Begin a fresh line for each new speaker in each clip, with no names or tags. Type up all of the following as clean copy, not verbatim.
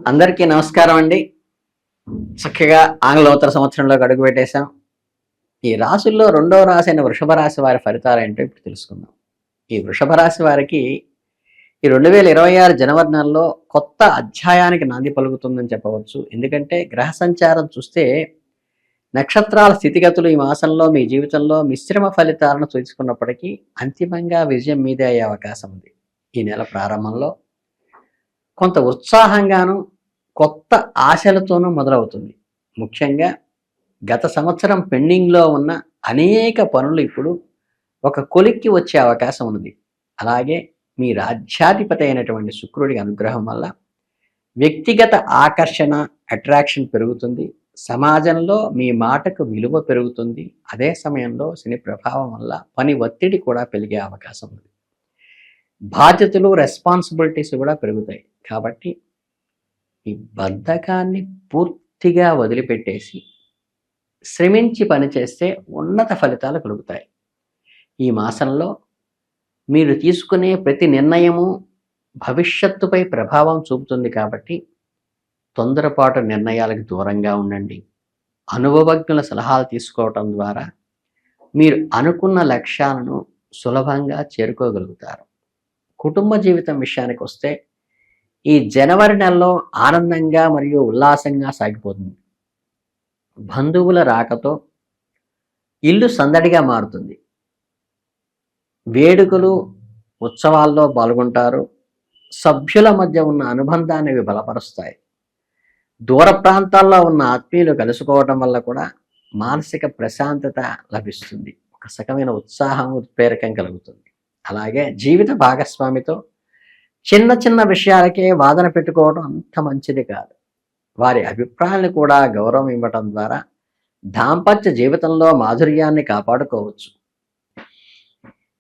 అందరికీ నమస్కారం అండి. చక్కగా ఆంగ్ల నూతన సంవత్సరంలోకి అడుగు పెట్టేశాం. ఈ రాసుల్లో రెండవ రాశి అయిన వృషభ రాశి వారి ఫలితాలు ఏంటో ఇప్పుడు తెలుసుకుందాం. ఈ వృషభ రాశి వారికి ఈ 2026 జనవరి నెలలో కొత్త అధ్యాయానికి నాంది పలుకుతుందని చెప్పవచ్చు. ఎందుకంటే గ్రహ సంచారం చూస్తే నక్షత్రాల స్థితిగతులు ఈ మాసంలో మీ జీవితంలో మిశ్రమ ఫలితాలను సూచించుకున్నప్పటికీ అంతిమంగా విజయం మీదే అయ్యే అవకాశం ఉంది. ఈ నెల ప్రారంభంలో కొంత ఉత్సాహంగాను కొత్త ఆశలతోనూ మొదలవుతుంది. ముఖ్యంగా గత సంవత్సరం పెండింగ్లో ఉన్న అనేక పనులు ఇప్పుడు ఒక కొలిక్కి వచ్చే అవకాశం ఉంది. అలాగే మీ రాజ్యాధిపతి అయినటువంటి శుక్రుడి అనుగ్రహం వల్ల వ్యక్తిగత ఆకర్షణ అట్రాక్షన్ పెరుగుతుంది. సమాజంలో మీ మాటకు విలువ పెరుగుతుంది. అదే సమయంలో శని ప్రభావం వల్ల పని ఒత్తిడి కూడా పెరిగే అవకాశం ఉంది. బాధ్యతలు రెస్పాన్సిబిలిటీస్ కూడా పెరుగుతాయి. కాబట్టి ఈ బద్ధకాన్ని పూర్తిగా వదిలిపెట్టేసి శ్రమించి పనిచేస్తే ఉన్నత ఫలితాలు కలుగుతాయి. ఈ మాసంలో మీరు తీసుకునే ప్రతి నిర్ణయము భవిష్యత్తుపై ప్రభావం చూపుతుంది. కాబట్టి తొందరపాటు నిర్ణయాలకు దూరంగా ఉండండి. అనుభవజ్ఞుల సలహాలు తీసుకోవటం ద్వారా మీరు అనుకున్న లక్ష్యాలను సులభంగా చేరుకోగలుగుతారు. కుటుంబ జీవితం విషయానికి వస్తే ఈ జనవరి నెలలో ఆనందంగా మరియు ఉల్లాసంగా సాగిపోతుంది. బంధువుల రాకతో ఇల్లు సందడిగా మారుతుంది. వేడుకలు ఉత్సవాల్లో పాల్గొంటారు. సభ్యుల మధ్య ఉన్న అనుబంధాన్ని ఇవి బలపరుస్తాయి. దూర ప్రాంతాల్లో ఉన్న ఆత్మీయులు కలుసుకోవటం వల్ల కూడా మానసిక ప్రశాంతత లభిస్తుంది. ఒక సకమైన ఉత్సాహం ఉత్ప్రేరకం కలుగుతుంది. అలాగే జీవిత భాగస్వామితో చిన్న చిన్న విషయాలకే వాదన పెట్టుకోవడం అంత మంచిది కాదు. వారి అభిప్రాయాలను కూడా గౌరవం ఇవ్వటం ద్వారా దాంపత్య జీవితంలో మాధుర్యాన్ని కాపాడుకోవచ్చు.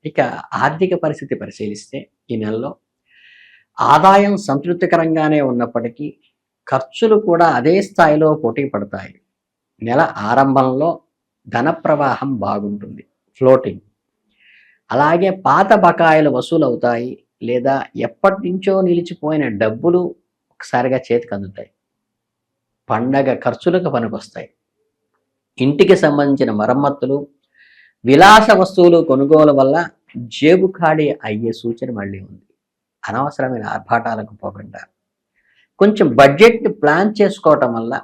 ఇక ఆర్థిక పరిస్థితి పరిశీలిస్తే ఈ నెలలో ఆదాయం సంతృప్తికరంగానే ఉన్నప్పటికీ ఖర్చులు కూడా అదే స్థాయిలో పోటీ పడతాయి. నెల ఆరంభంలో ధన ప్రవాహం బాగుంటుంది, ఫ్లోటింగ్. అలాగే పాత బకాయిలు వసూలు అవుతాయి లేదా ఎప్పటి నుంచో నిలిచిపోయిన డబ్బులు ఒకసారిగా చేతికి అందుతాయి. పండగ ఖర్చులకు పనికొస్తాయి. ఇంటికి సంబంధించిన మరమ్మతులు, విలాస వస్తువులు కొనుగోలు వల్ల జేబు ఖాళీ అయ్యే సూచన మళ్ళీ ఉంది. అనవసరమైన ఆర్భాటాలకు పోకుండా కొంచెం బడ్జెట్ని ప్లాన్ చేసుకోవటం వల్ల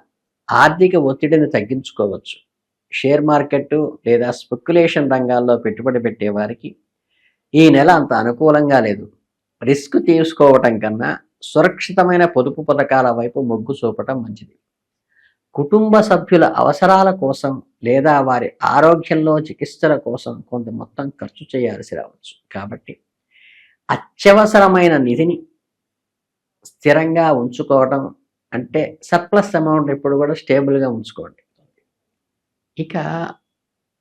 ఆర్థిక ఒత్తిడిని తగ్గించుకోవచ్చు. షేర్ మార్కెట్ లేదా స్పెక్యులేషన్ రంగాల్లో పెట్టుబడి పెట్టే వారికి ఈ నెల అంత అనుకూలంగా లేదు. రిస్క్ తీసుకోవటం కన్నా సురక్షితమైన పొదుపు పథకాల వైపు మొగ్గు చూపటం మంచిది. కుటుంబ సభ్యుల అవసరాల కోసం లేదా వారి ఆరోగ్యంలో చికిత్సల కోసం కొంత మొత్తం ఖర్చు చేయాల్సి రావచ్చు. కాబట్టి అత్యవసరమైన నిధిని స్థిరంగా ఉంచుకోవడం అంటే సర్ప్లస్ అమౌంట్ ఎప్పుడు కూడా స్టేబుల్గా ఉంచుకోండి. ఇక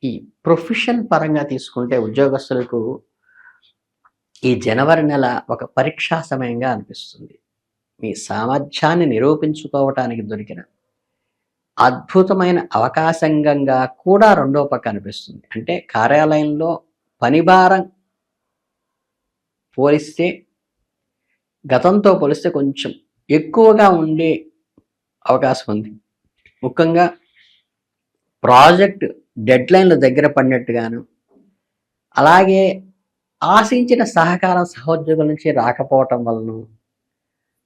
ఈ ప్రొఫెషన్ పరంగా తీసుకుంటే ఉద్యోగస్తులకు ఈ జనవరి నెల ఒక పరీక్షా సమయంగా అనిపిస్తుంది. మీ సామర్థ్యాన్ని నిరూపించుకోవటానికి దొరికిన అద్భుతమైన అవకాశంగా కూడా రెండో పక్క అనిపిస్తుంది. అంటే కార్యాలయంలో పనిభారం పోలిస్తే గతంతో పోలిస్తే కొంచెం ఎక్కువగా ఉండే అవకాశం ఉంది. ముఖ్యంగా ప్రాజెక్ట్ డెడ్లైన్ల దగ్గర పడినట్టుగాను, అలాగే ఆశించిన సహకారం సహోద్యోగుల నుంచి రాకపోవటం వలన,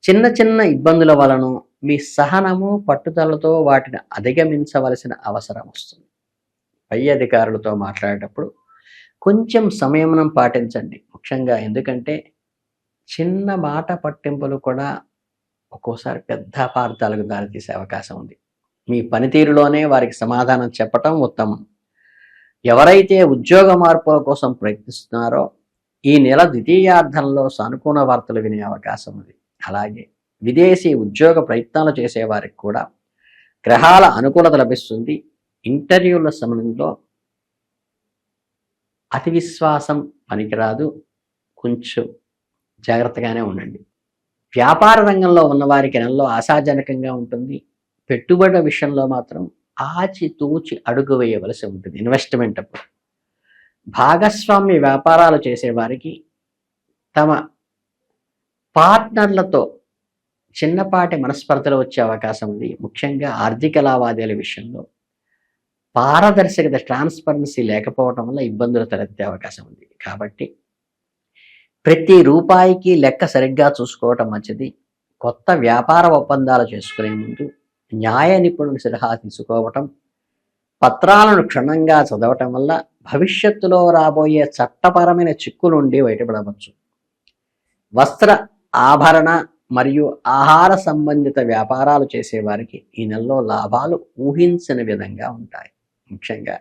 చిన్న చిన్న ఇబ్బందుల వలన మీ సహనము పట్టుదలతో వాటిని అధిగమించవలసిన అవసరం వస్తుంది. పై అధికారులతో మాట్లాడేటప్పుడు కొంచెం సంయమనం పాటించండి. ముఖ్యంగా ఎందుకంటే చిన్న మాట పట్టింపులు కూడా ఒక్కోసారి పెద్ద అపార్థాలకు దారితీసే అవకాశం ఉంది. మీ పనితీరులోనే వారికి సమాధానం చెప్పటం ఉత్తమం. ఎవరైతే ఉద్యోగ మార్పుల కోసం ప్రయత్నిస్తున్నారో ఈ నెల ద్వితీయార్థంలో సానుకూల వార్తలు వినే అవకాశం ఉంది. అలాగే విదేశీ ఉద్యోగ ప్రయత్నాలు చేసేవారికి కూడా గ్రహాల అనుకూలత లభిస్తుంది. ఇంటర్వ్యూల సమయంలో అతి విశ్వాసం పనికిరాదు, కొంచెం జాగ్రత్తగానే ఉండండి. వ్యాపార రంగంలో ఉన్నవారికి నెలలో ఆశాజనకంగా ఉంటుంది. పెట్టుబడుల విషయంలో మాత్రం ఆచితూచి అడుగు వేయవలసి ఉంటుంది. ఇన్వెస్ట్మెంట్ అప్పుడు భాగస్వామ్య వ్యాపారాలు చేసేవారికి తమ పార్ట్నర్లతో చిన్నపాటి మనస్పర్ధలు వచ్చే అవకాశం ఉంది. ముఖ్యంగా ఆర్థిక లావాదేవీల విషయంలో పారదర్శకత, ట్రాన్స్పరెన్సీ లేకపోవడం వల్ల ఇబ్బందులు తలెత్తే అవకాశం ఉంది. కాబట్టి ప్రతి రూపాయికి లెక్క సరిగ్గా చూసుకోవటం మంచిది. కొత్త వ్యాపార ఒప్పందాలు చేసుకునే ముందు న్యాయ నిపుణుని సలహా తీసుకోవటం, పత్రాలను క్షుణ్ణంగా చదవటం వల్ల భవిష్యత్తులో రాబోయే చట్టపరమైన చిక్కుల నుండి బయటపడవచ్చు. వస్త్ర, ఆభరణ మరియు ఆహార సంబంధిత వ్యాపారాలు చేసేవారికి ఈ నెలలో లాభాలు ఊహించని విధంగా ఉంటాయి. ముఖ్యంగా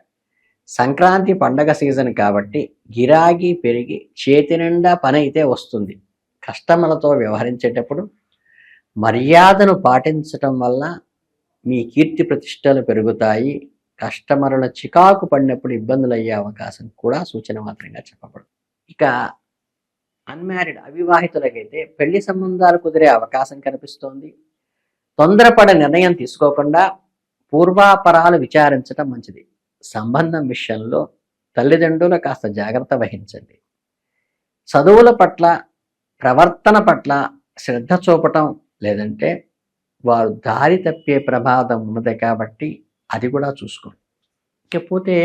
సంక్రాంతి పండగ సీజన్ కాబట్టి గిరాకీ పెరిగి చేతి నిండా పని అయితే వస్తుంది. కస్టమర్లతో వ్యవహరించేటప్పుడు మర్యాదను పాటించటం వల్ల మీ కీర్తి ప్రతిష్టలు పెరుగుతాయి. కస్టమర్ల చికాకు పడినప్పుడు ఇబ్బందులు అయ్యే అవకాశం కూడా సూచన మాత్రంగా చెప్పబడుతుంది. ఇక అన్మ్యారీడ్ అవివాహితులకైతే పెళ్లి సంబంధాలు కుదిరే అవకాశం కనిపిస్తోంది. తొందరపడే నిర్ణయం తీసుకోకుండా పూర్వాపరాలు విచారించడం మంచిది. సంబంధం విషయంలో తల్లిదండ్రులు కాస్త జాగ్రత్త వహించండి. చదువుల పట్ల, ప్రవర్తన పట్ల శ్రద్ధ చూపటం, లేదంటే వారు దారి తప్పే ప్రమాదం ఉన్నది కాబట్టి అది కూడా చూసుకోండి. ఇకపోతే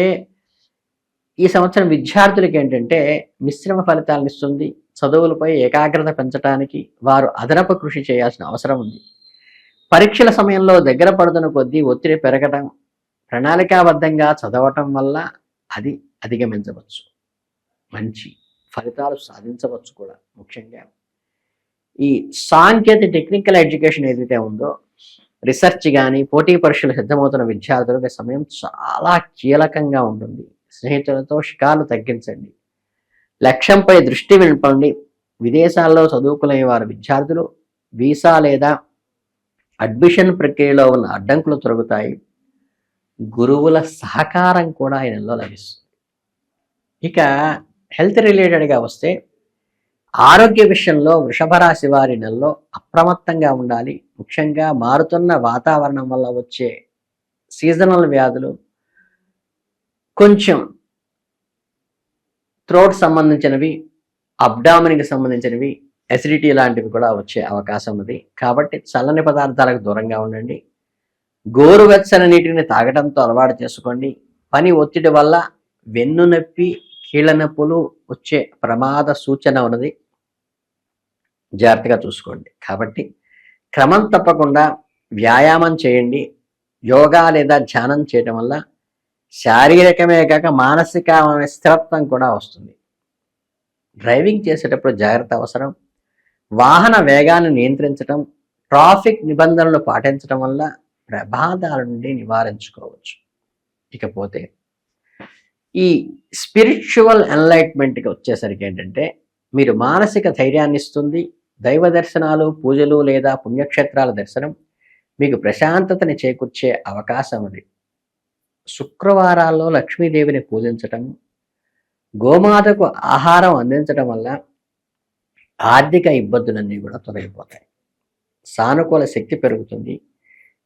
ఈ సంవత్సరం విద్యార్థులకి ఏంటంటే మిశ్రమ ఫలితాలను ఇస్తుంది. చదువులపై ఏకాగ్రత పెంచడానికి వారు అదనపు కృషి చేయాల్సిన అవసరం ఉంది. పరీక్షల సమయంలో దగ్గర పడుతున్న కొద్దీ ఒత్తిడి పెరగటం, ప్రణాళికాబద్ధంగా చదవటం వల్ల అది అధిగమించవచ్చు. మంచి ఫలితాలు సాధించవచ్చు కూడా. ముఖ్యంగా ఈ సాంకేతిక టెక్నికల్ ఎడ్యుకేషన్ ఏదైతే ఉందో, రీసెర్చ్ కానీ పోటీ పరీక్షలు సిద్ధమవుతున్న విద్యార్థులకు సమయం చాలా కీలకంగా ఉంటుంది. స్నేహితులతో షికార్లు తగ్గించండి. లక్ష్యంపై దృష్టి వెళ్ళండి. విదేశాల్లో చదువుకునే వారు విద్యార్థులు వీసా లేదా అడ్మిషన్ ప్రక్రియలో ఉన్న అడ్డంకులు తొలగుతాయి. గురువుల సహకారం కూడా ఈ నెలలో లభిస్తుంది. ఇక హెల్త్ రిలేటెడ్గా వస్తే ఆరోగ్య విషయంలో వృషభ రాశి వారి నెలలో అప్రమత్తంగా ఉండాలి. ముఖ్యంగా మారుతున్న వాతావరణం వల్ల వచ్చే సీజనల్ వ్యాధులు, కొంచెం థ్రోట్ సంబంధించినవి, అబ్డామిన్కి సంబంధించినవి, ఎసిడిటీ లాంటివి కూడా వచ్చే అవకాశం ఉంది. కాబట్టి చల్లని పదార్థాలకు దూరంగా ఉండండి. గోరువెచ్చని నీటిని తాగడంతో అలవాటు చేసుకోండి. పని ఒత్తిడి వల్ల వెన్ను నొప్పి, కీళ్ళ నొప్పులు వచ్చే ప్రమాద సూచన ఉన్నది. జాగ్రత్తగా చూసుకోండి. కాబట్టి క్రమం తప్పకుండా వ్యాయామం చేయండి. యోగా లేదా ధ్యానం చేయడం వల్ల శారీరకమే కాక మానసిక స్థిరత్వం కూడా వస్తుంది. డ్రైవింగ్ చేసేటప్పుడు జాగ్రత్త అవసరం. వాహన వేగాన్ని నియంత్రించడం, ట్రాఫిక్ నిబంధనలు పాటించడం వల్ల ప్రమాదాల నుండి నివారించుకోవచ్చు. ఇకపోతే ఈ స్పిరిచువల్ ఎన్లైట్మెంట్కి వచ్చేసరికి ఏంటంటే, మీరు మానసిక ధైర్యాన్ని ఇస్తుంది. దైవ దర్శనాలు, పూజలు లేదా పుణ్యక్షేత్రాల దర్శనం మీకు ప్రశాంతతని చేకూర్చే అవకాశం ఉంది. శుక్రవారాల్లో లక్ష్మీదేవిని పూజించటం, గోమాతకు ఆహారం అందించడం వల్ల ఆర్థిక ఇబ్బందులన్నీ కూడా తొలగిపోతాయి. సానుకూల శక్తి పెరుగుతుంది.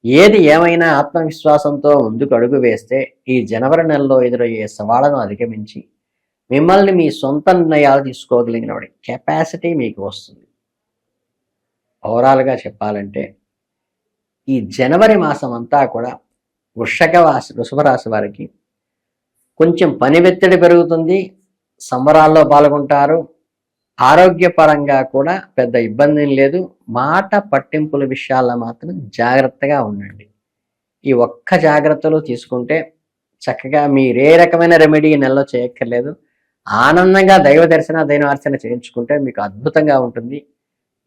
ఏది ఏమైనా ఆత్మవిశ్వాసంతో ముందుకు అడుగు వేస్తే ఈ జనవరి నెలలో ఎదురయ్యే సవాళ్లను అధిగమించి మిమ్మల్ని మీ సొంత నిర్ణయాలు తీసుకోగలిగిన కెపాసిటీ మీకు వస్తుంది. ఓవరాల్గా చెప్పాలంటే ఈ జనవరి మాసం అంతా కూడా వృషభ రాశి వారికి కొంచెం పని ఒత్తిడి పెరుగుతుంది. సంబరాల్లో పాల్గొంటారు. ఆరోగ్యపరంగా కూడా పెద్ద ఇబ్బంది లేదు. మాట పట్టింపుల విషయాల్లో మాత్రం జాగ్రత్తగా ఉండండి. ఈ ఒక్క జాగ్రత్తలు తీసుకుంటే చక్కగా మీరే రకమైన రెమెడీ నెలలో చేయక్కర్లేదు. ఆనందంగా దైవ దర్శన, దైవార్చన చేయించుకుంటే మీకు అద్భుతంగా ఉంటుంది.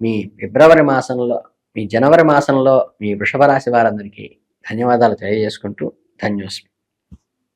మీ ఫిబ్రవరి మాసంలో, మీ జనవరి మాసంలో మీ వృషభ రాశి వారందరికీ ధన్యవాదాలు తెలియజేసుకుంటూ ధన్యోస్మి.